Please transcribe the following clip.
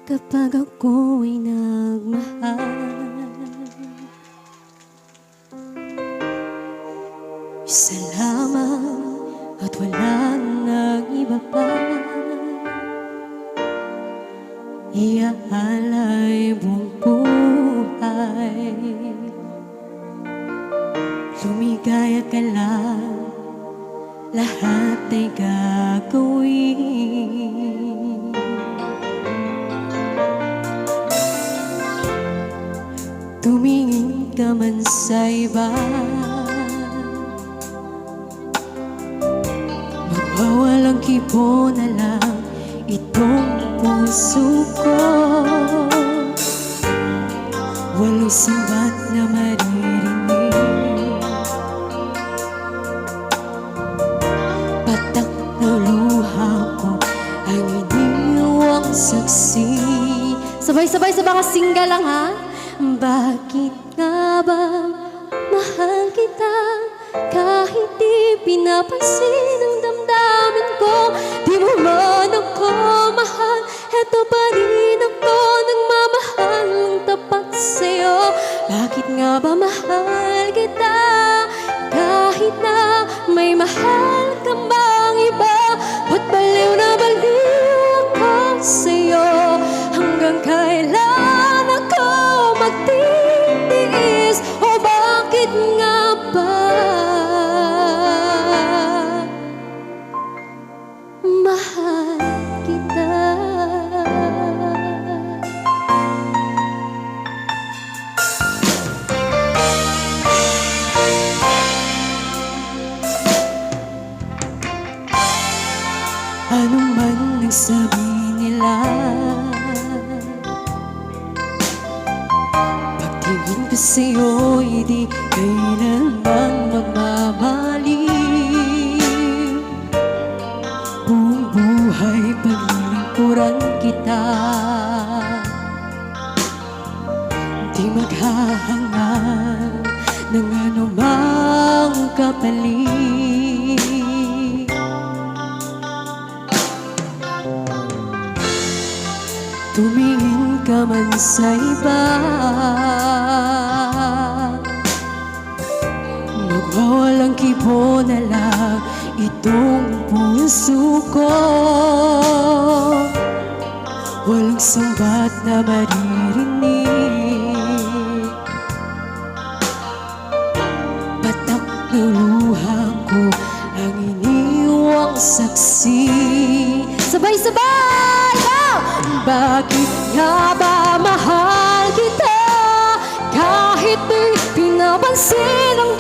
kapag ako'y nagmahal. Isa lamang at wala nang iba pa, iaalay buong buhay. Lumigaya ka lang, lahat ay gagawin. Tumingin ka man sa iba, magwawalang kibo na lang itong puso ko. Walang sambat na maririnig, patak na luha ko ang iniwang saksi. Sabay-sabay sa mga singga lang ha. Bakit nga ba mahal kita kahit di pinapansin ang damdamin ko? Di mo man ako mahal, eto pa rin ako nagmamahal ng tapat sa'yo. Bakit nga ba mahal kita kahit na may mahal kang bang iba? Ba't baliw na baliw ako sa'yo? Hanggang kailan ako magtitiis? O bakit nga ba mahal kita? Ano man ang sabi nila, pagtingin ko sa'yo'y di kailanman magmamali. Buong buhay paglilingkuran kita, di maghahangal ng anumang kapalit. Tumingin ka man sa iba, magwawalang kibo na lang itong puso ko. Walang sambat na maririnig, patak na luha ko ang iniwang saksi. Sabay-sabay! Bakit nga ba mahal kita kahit di pinapansin ang